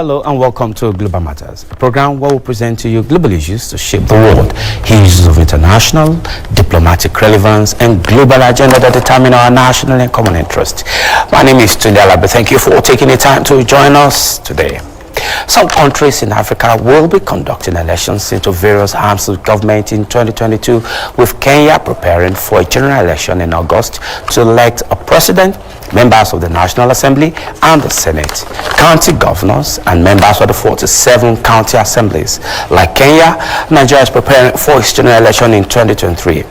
Hello and welcome to Global Matters, a program where we present to you global issues to shape the world, issues of international, diplomatic relevance and global agenda that determine our national and common interest. My name is Tunde Alabi. Thank you for taking the time to join us today. Some countries in Africa will be conducting elections into various arms of government in 2022, with Kenya preparing for a general election in August to elect a president, members of the National Assembly and the Senate, county governors, and members of the 47 county assemblies. Like Kenya, Nigeria is preparing for its general election in 2023.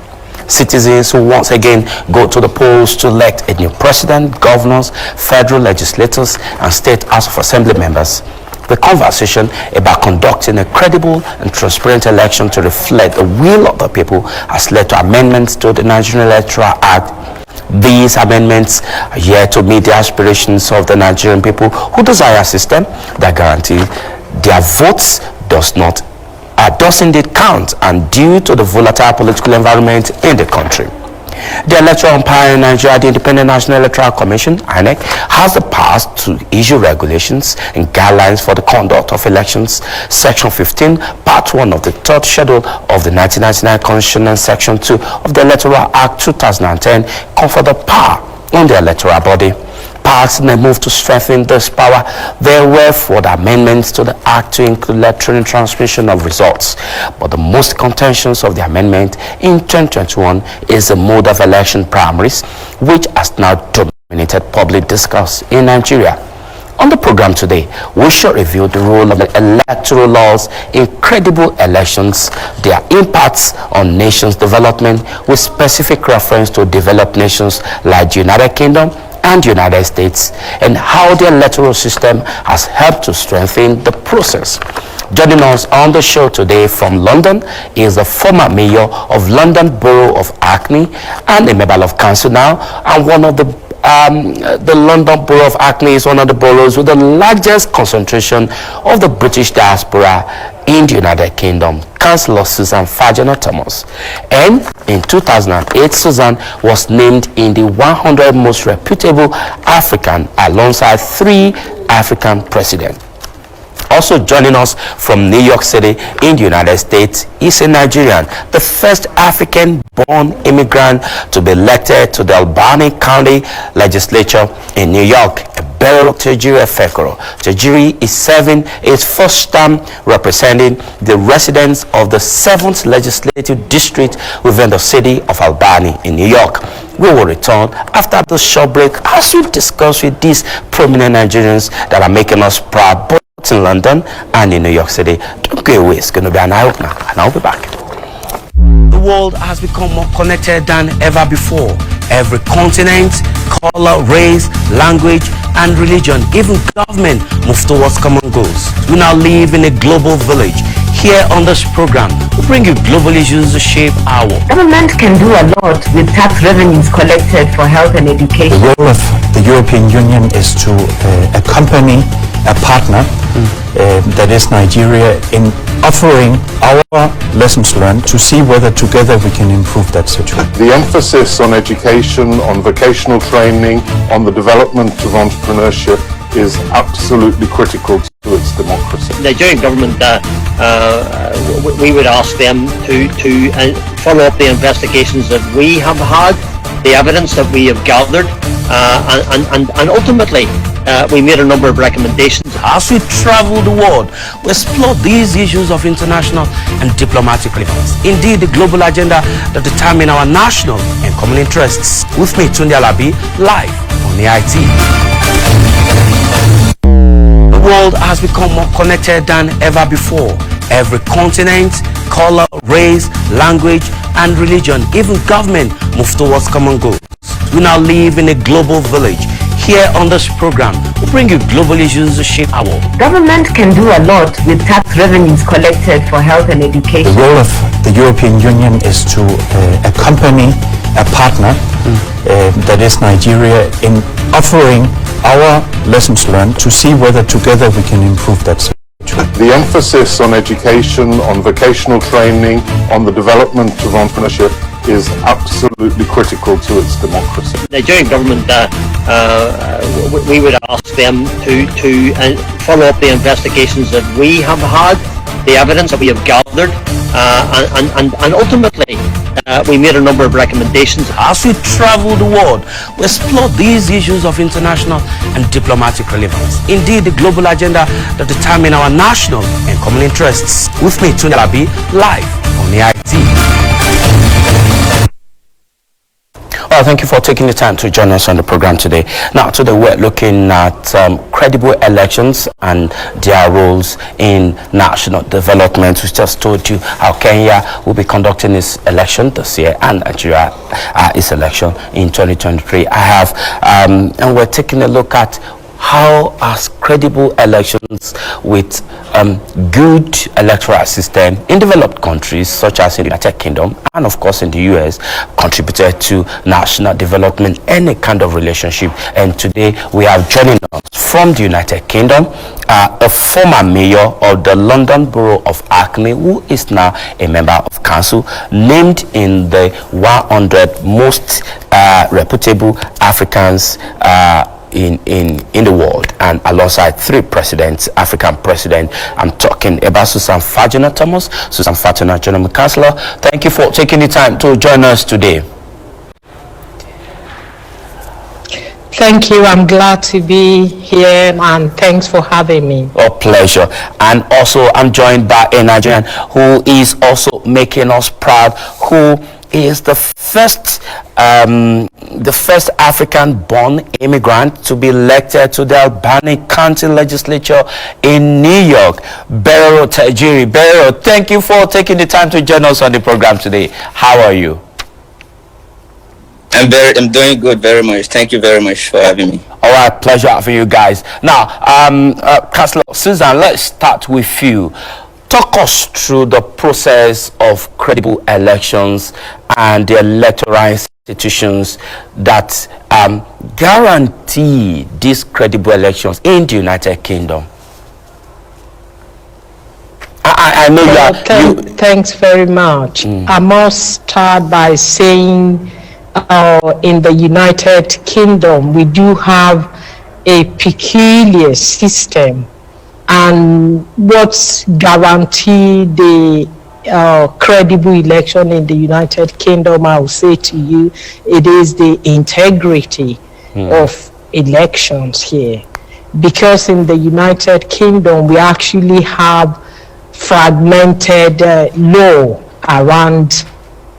Citizens will once again go to the polls to elect a new president, governors, federal legislators, and state House of Assembly members. The conversation about conducting a credible and transparent election to reflect the will of the people has led to amendments to the Nigerian Electoral Act. These amendments are here to meet the aspirations of the Nigerian people who desire a system that guarantees their votes does indeed count, and due to the volatile political environment in the country. The electoral umpire in Nigeria, the Independent National Electoral Commission, INEC, has the power to issue regulations and guidelines for the conduct of elections. Section 15, Part 1 of the 3rd Schedule of the 1999 Constitution and Section 2 of the Electoral Act 2010 confer the power on the electoral body. Passed in a move to strengthen this power, there were further amendments to the Act to include electronic transmission of results. But the most contentious of the amendment in 2021 is the mode of election primaries, which has now dominated public discourse in Nigeria. On the program today, we shall review the role of the electoral laws in credible elections, their impacts on nations' development, with specific reference to developed nations like the United Kingdom and United States, and how the electoral system has helped to strengthen the process. Joining us on the show today from London is the former mayor of London Borough of Hackney and a member of council now, and one of the London Borough of Hackney is one of the boroughs with the largest concentration of the British diaspora in the United Kingdom, Councillor Susan Fajana-Thomas. And in 2008, Susan was named in the 100 most reputable African alongside 3 African presidents. Also joining us from New York City in the United States is a Nigerian, the first African-born immigrant to be elected to the Albany County Legislature in New York, Mayor of Efekoro. Tajiri is serving his first term representing the residents of the 7th Legislative District within the city of Albany in New York. We will return after the short break as we discuss with these prominent Nigerians that are making us proud both in London and in New York City. Don't go away, it's going to be an eye-opener, and I'll be back. The world has become more connected than ever before. Every continent, color, race, language, and religion, even government, move towards common goals. We now live in a global village. Here on this program, we bring you global issues to shape our world. Government can do a lot with tax revenues collected for health and education. The role of the European Union is to accompany a partner, that is Nigeria, in offering our lessons learned to see whether together we can improve that situation. The emphasis on education, on vocational training, on the development of entrepreneurship is absolutely critical to its democracy. The Nigerian government, we would ask them to follow up the investigations that we have had, the evidence that we have gathered, and ultimately we made a number of recommendations. As we travel the world, we explore these issues of international and diplomatic relevance. Indeed, the global agenda that determine our national and common interests. With me, Tunde Alabi, live on the IT. The world has become more connected than ever before. Every continent, color, race, language, and religion, even government, move towards common goals. We now live in a global village. Here on this program, we bring you global issues to shape our world. Government can do a lot with tax revenues collected for health and education. The role of the European Union is to accompany a partner, that is Nigeria, in offering our lessons learned to see whether together we can improve that situation. The emphasis on education, on vocational training, on the development of entrepreneurship is absolutely critical to its democracy. The Nigerian government, we would ask them to follow up the investigations that we have had, the evidence that we have gathered, and ultimately we made a number of recommendations. As we travel the world, we explore these issues of international and diplomatic relevance. Indeed, the global agenda that determine our national and common interests. With me, Tunde Alabi, live on the IT. Well, thank you for taking the time to join us on the program today. Now, today we're looking at credible elections and their roles in national development. We just told you how Kenya will be conducting its election this year and Nigeria its election in 2023. I have, and we're taking a look at how as credible elections with good electoral system in developed countries such as in the United Kingdom and of course in the US contributed to national development, any kind of relationship. And today we have joining us from the United Kingdom a former mayor of the London Borough of Hackney, who is now a member of council, named in the 100 most reputable Africans in the world, and alongside 3 presidents, African president. I'm talking about Susan Fajana-Thomas. Susan Fajana, General Councillor, thank you for taking the time to join us today. Thank you. I'm glad to be here, and thanks for having me. A pleasure. And also I'm joined by a Nigerian who is also making us proud, who is the first African born immigrant to be elected to the Albany County Legislature in New York, Beroro Tajiri. Beroro, thank you for taking the time to join us on the program today. How are you? I'm doing good, very much. Thank you very much for having me. All right, pleasure having you guys. Now, Councillor Susan, let's start with you. Talk us through the process of credible elections and the electoral institutions that guarantee these credible elections in the United Kingdom. I know that thanks very much. I must start by saying in the United Kingdom we do have a peculiar system, and what's guaranteed the credible election in the United Kingdom, I will say to you, it is the integrity of elections here. Because in the United Kingdom we actually have fragmented law around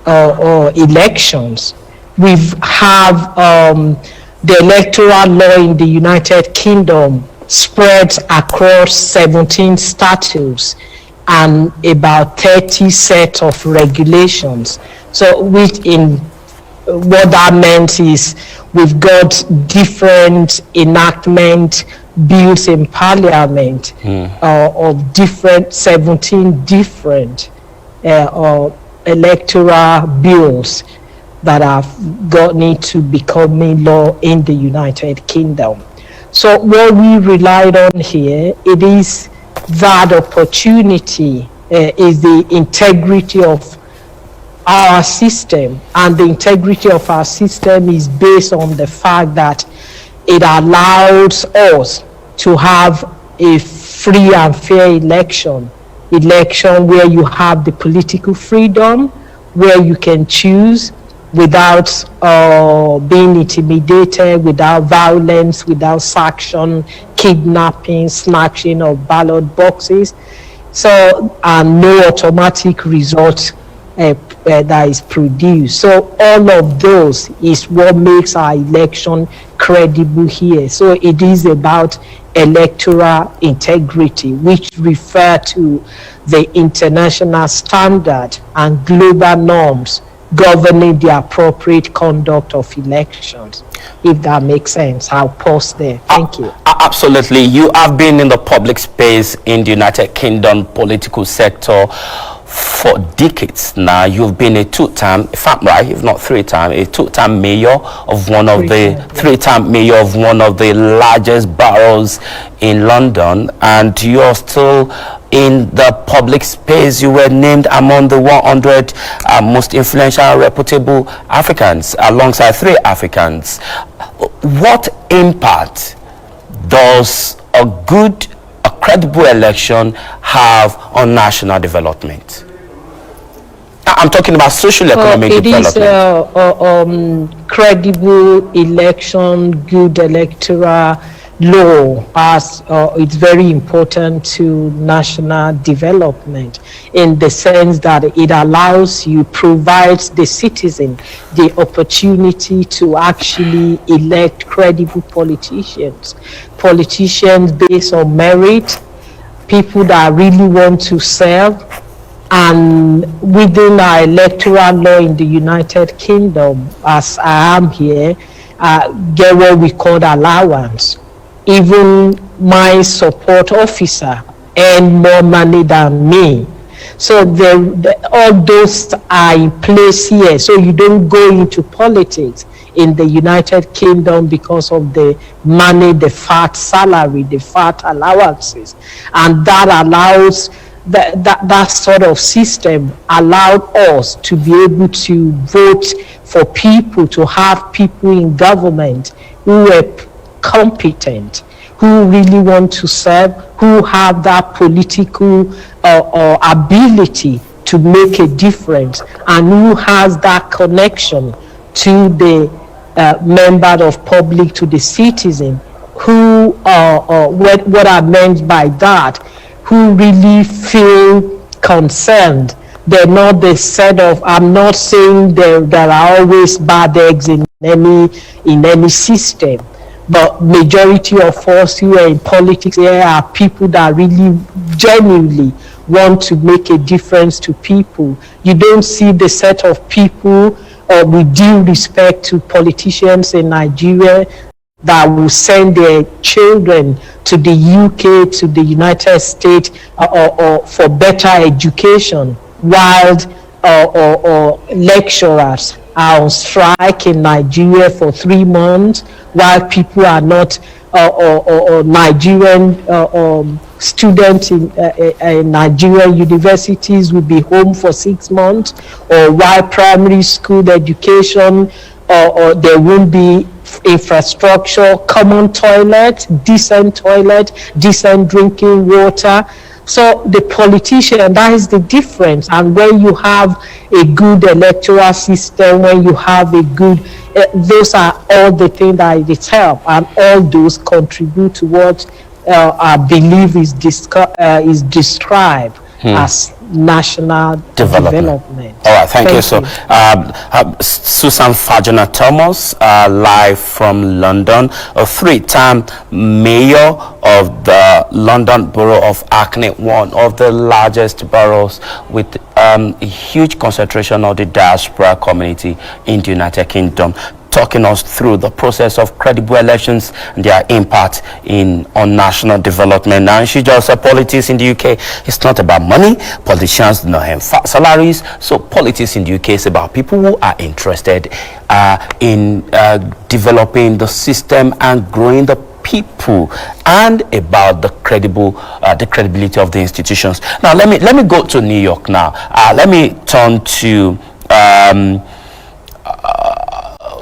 elections. We have the electoral law in the United Kingdom spreads across 17 statutes and about 30 sets of regulations. So what that meant is we've got different enactment bills in Parliament of 17 different electoral bills that have need to becoming law in the United Kingdom. So what we relied on here, it is that opportunity, is the integrity of our system, and the integrity of our system is based on the fact that it allows us to have a free and fair election where you have the political freedom, where you can choose without being intimidated, without violence, without sanction, kidnapping, snatching of ballot boxes, and no automatic result that is produced. So all of those is what makes our election credible here. So it is about electoral integrity, which refer to the international standard and global norms governing the appropriate conduct of elections. If that makes sense, I'll pause there. Thank you. Absolutely. You have been in the public space in the United Kingdom political sector for decades now, you've been a two-time, if I'm right, if not three-time, a two-time mayor of one of three-time mayor of one of the largest boroughs in London, and you're still in the public space. You were named among the 100 most influential and reputable Africans, alongside 3 Africans. What impact does a credible election have on national development? I'm talking about social-economic development. Credible election, good electoral law, as it's very important to national development, in the sense that it provides the citizen the opportunity to actually elect credible politicians based on merit, people that really want to serve. And within our electoral law in the United Kingdom, as I am here, get what we call allowance. Even my support officer earn more money than me. So all those are in place here. So you don't go into politics in the United Kingdom because of the money, the fat salary, the fat allowances. And that allows that sort of system allowed us to be able to vote for people, to have people in government who were competent, who really want to serve, who have that political ability to make a difference, and who has that connection to the member of public, to the citizen, who what I meant by that, who really feel concerned. They're not the set of, I'm not saying there are always bad eggs in any system, but majority of us who are in politics here are people that really genuinely want to make a difference to people. You don't see the set of people, with due respect to politicians in Nigeria, that will send their children to the UK, to the United States, or for better education, while lecturers are on strike in Nigeria for 3 months, while people are not, Nigerian students in Nigerian universities will be home for 6 months, or while primary school education, or there won't be infrastructure, common toilet, decent drinking water. So the politician, that is the difference. And when you have a good electoral system, when you have a good, those are all the things that it help, and all those contribute to what I believe is described as national development. All right, thank you. So, Susan Fajana-Thomas, live from London, a 3-time mayor of the London Borough of Hackney, one of the largest boroughs with a huge concentration of the diaspora community in the United Kingdom, talking us through the process of credible elections and their impact on national development. Now, she just said politics in the UK, it's not about money. Politicians do not have fat salaries. So politics in the UK is about people who are interested in developing the system and growing the people, and about the credibility of the institutions. Now, let me go to New York now. Let me turn to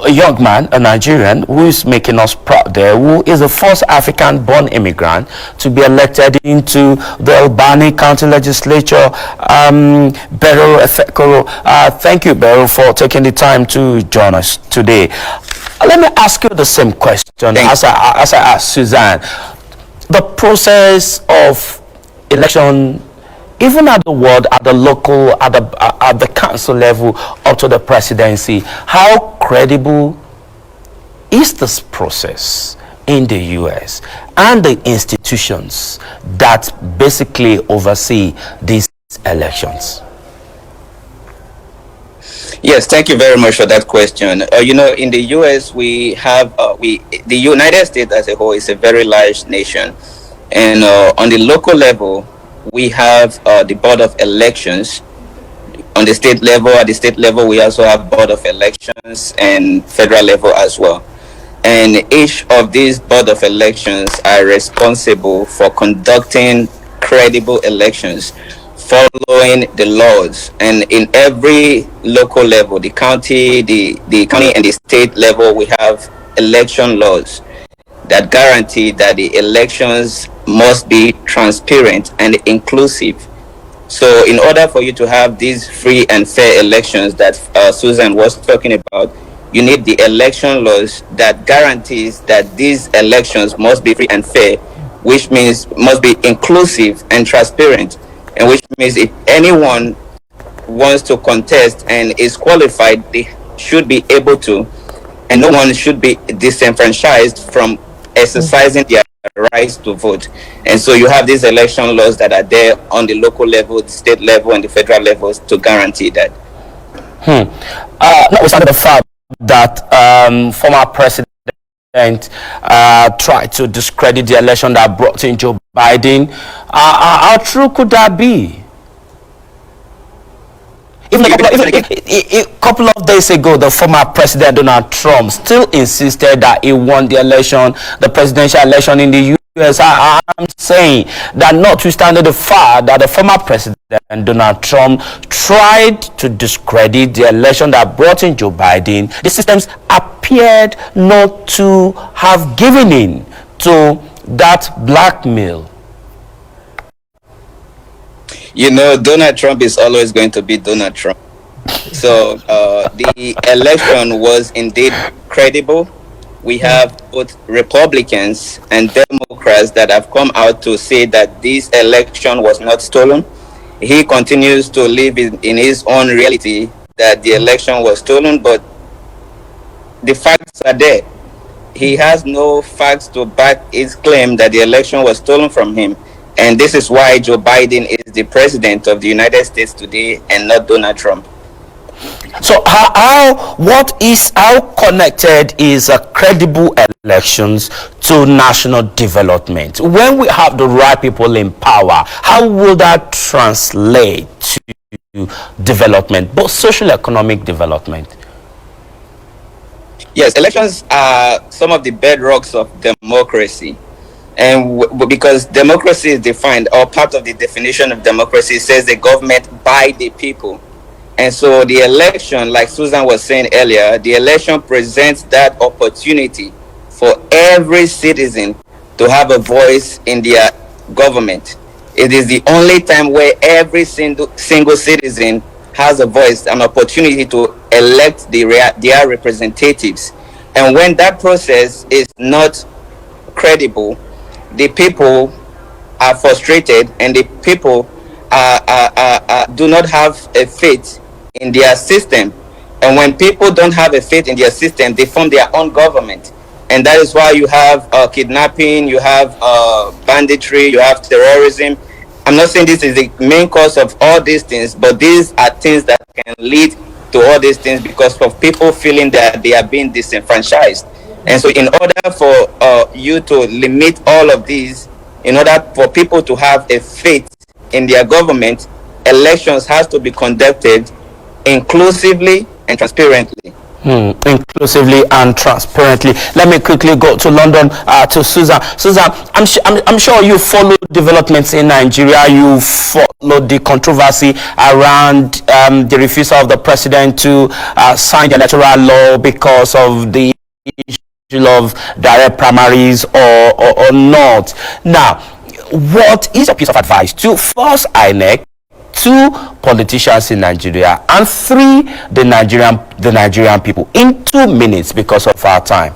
a young man, a Nigerian, who is making us proud there, who is the first African born immigrant to be elected into the Albany County Legislature, Beroro Efekoro. Thank you, Beroro, for taking the time to join us today. Let me ask you the same question as I asked Suzanne. The process of election, even at the ward, at the local, at the council level, up to the presidency, how credible is this process in the US and the institutions that basically oversee these elections? Yes, thank you very much for that question. In the US, we have the United States as a whole is a very large nation, and on the local level, we have the Board of Elections, on the state level. At the state level, we also have Board of Elections and federal level as well. And each of these Board of Elections are responsible for conducting credible elections, following the laws. And in every local level, the county, the county and the state level, we have election laws that guarantee that the elections must be transparent and inclusive. So in order for you to have these free and fair elections that Susan was talking about, you need the election laws that guarantees that these elections must be free and fair, which means must be inclusive and transparent, and which means if anyone wants to contest and is qualified, they should be able to, and no one should be disenfranchised from exercising their rights to vote. And so you have these election laws that are there on the local level, the state level, and the federal levels to guarantee that. Notwithstanding the fact that former president tried to discredit the election that brought in Joe Biden, how true could that be? Even a couple of days ago, the former president Donald Trump still insisted that he won the election, the presidential election in the US. I'm saying that notwithstanding the fact that the former president Donald Trump tried to discredit the election that brought in Joe Biden, the systems appeared not to have given in to that blackmail. You know, Donald Trump is always going to be Donald Trump. So the election was indeed credible. We have both Republicans and Democrats that have come out to say that this election was not stolen. He continues to live in his own reality that the election was stolen, but the facts are there. He has no facts to back his claim that the election was stolen from him. And this is why Joe Biden is the president of the United States today and not Donald Trump. So how connected is credible elections to national development? When we have the right people in power, how will that translate to development, both social economic development? Yes, elections are some of the bedrocks of democracy. And because democracy is defined, or part of the definition of democracy says the government by the people. And so the election, like Susan was saying earlier, the election presents that opportunity for every citizen to have a voice in their government. It is the only time where every single citizen has a voice, an opportunity to elect their representatives. And when that process is not credible, the people are frustrated, and the people do not have a faith in their system. And when people don't have a faith in their system, they form their own government. And that is why you have kidnapping, you have banditry, you have terrorism. I'm not saying this is the main cause of all these things, but these are things that can lead to all these things because of people feeling that they are being disenfranchised. And so in order for you to limit all of these, in order for people to have a faith in their government, elections has to be conducted inclusively and transparently. Inclusively and transparently. Let me quickly go to London to Susan. Susan, I'm sure you follow developments in Nigeria. You follow the controversy around the refusal of the president to sign the electoral law because of the issue of direct primaries or not. Now, what is your piece of advice to first INEC, 2 politicians in Nigeria, and 3 the Nigerian people, in 2 minutes because of our time?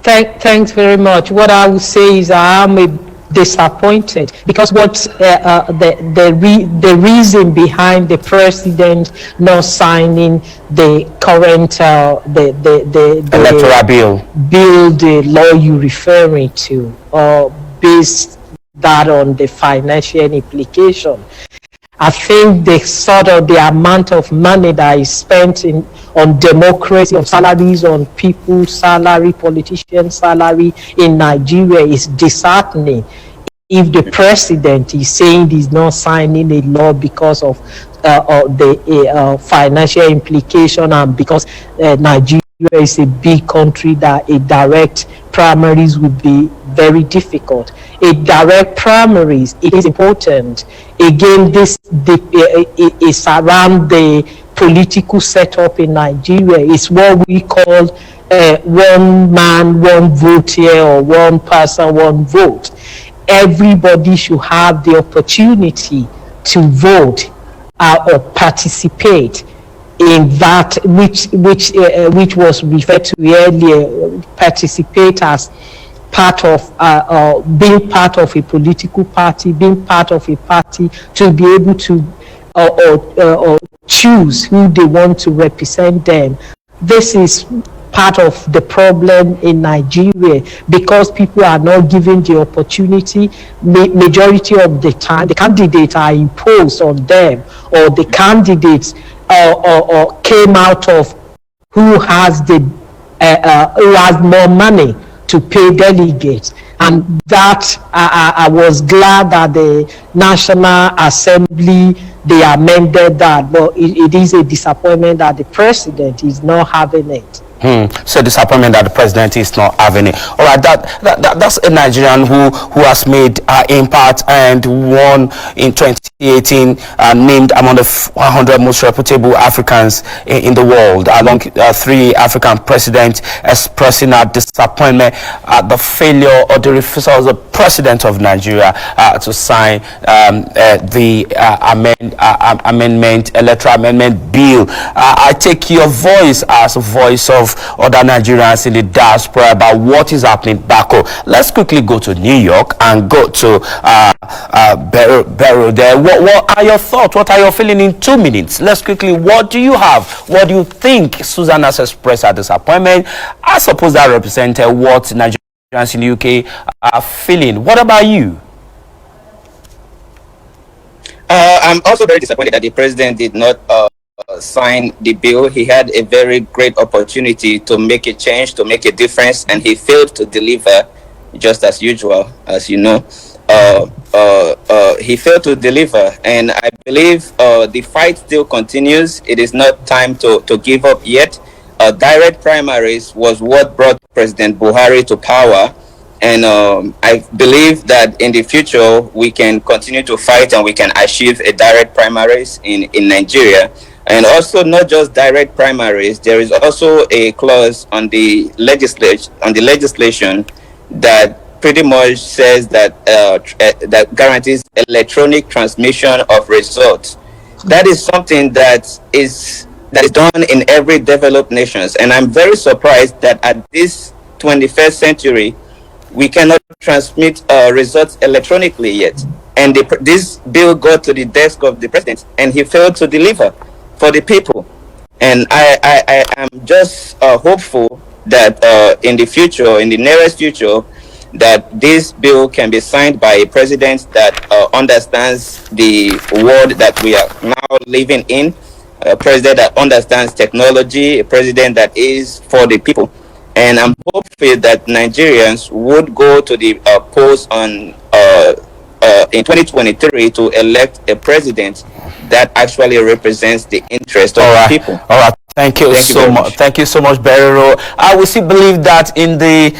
Thanks very much. What I would say is I am disappointed because what's the reason behind the president not signing the current the electoral bill, the law you're referring to, based that on the financial implication. I think the amount of money that is spent on democracy, on salaries, on people's salary, politicians' salary in Nigeria is disheartening. if the president is saying he's not signing a law because of the financial implication, and because Nigeria is a big country, that a direct primaries would be very difficult. A direct primaries, it is important. Again, this is around the political setup in Nigeria. It's what we call one man, one vote here, or one person, one vote. Everybody should have the opportunity to vote or participate in that which was referred to earlier, participate as part of being part of a political party, being part of a party, to be able to or choose who they want to represent them. This is part of the problem in Nigeria, because people are not given the opportunity. Majority of the time, the candidates are imposed on them, or the candidates or came out of who has more money to pay delegates. And that I was glad that the National Assembly, they amended that, but it is a disappointment that the president is not having it. So disappointment that the president is not having it. All right, that's a Nigerian who has made impact and won in 2018, named among the 100 most reputable Africans in the world, along 3 African presidents, expressing a disappointment at the failure or the refusal of the president of Nigeria to sign the electoral amendment bill. I take your voice as a voice of other Nigerians in the diaspora about what is happening back home. Let's quickly go to New York and go to Beroro there. What are your thoughts? What are your feelings in 2 minutes? Let's quickly, what do you have? What do you think Susan has expressed her disappointment? I suppose that represented what Nigerians in the UK are feeling. What about you? I'm also very disappointed that the president did not sign the bill. He had a very great opportunity to make a change, to make a difference, and he failed to deliver, just as usual, as you know. He failed to deliver, and I believe the fight still continues. It is not time to give up yet. Direct primaries was what brought President Buhari to power, and I believe that in the future we can continue to fight and we can achieve a direct primaries in Nigeria. And also, not just direct primaries, there is also a clause on the legislation that pretty much says that that guarantees electronic transmission of results. That is something that is done in every developed nations, and I'm very surprised that at this 21st century we cannot transmit results electronically yet. And this bill got to the desk of the president, and he failed to deliver for the people. And I am just hopeful that in the future, in the nearest future, that this bill can be signed by a president that understands the world that we are now living in, a president that understands technology, a president that is for the people. And I'm hopeful that Nigerians would go to the polls on in 2023 to elect a president that actually represents the interest of the people. All right. Thank you so much. Thank you so much, Beroro. I will still believe that in the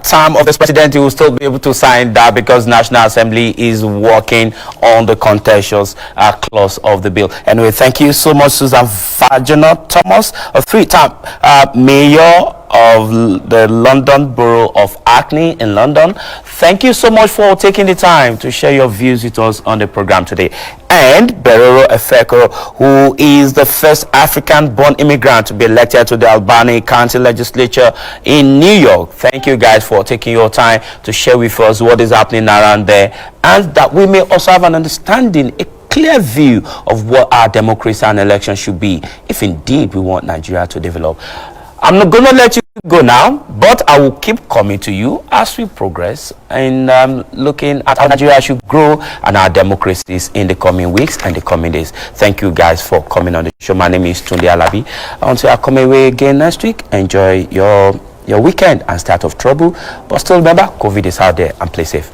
time of this president, he will still be able to sign that, because National Assembly is working on the contentious clause of the bill. Anyway, thank you so much, Susan Fajana-Thomas, a 3-time mayor of the London Borough of Hackney in London. Thank you so much for taking the time to share your views with us on the program today. And Beroro Efekoro, who is the first African born immigrant to be elected to the Albany County Legislature in New York. Thank you guys for taking your time to share with us what is happening around there, and that we may also have an understanding, a clear view of what our democracy and election should be, if indeed we want Nigeria to develop. I'm not going to let you go now, but I will keep coming to you as we progress in looking at how Nigeria should grow and our democracies in the coming weeks and the coming days. Thank you guys for coming on the show. My name is Tunde Alabi. Until I come away again next week, enjoy your weekend and start of trouble. But still remember, COVID is out there, and play safe.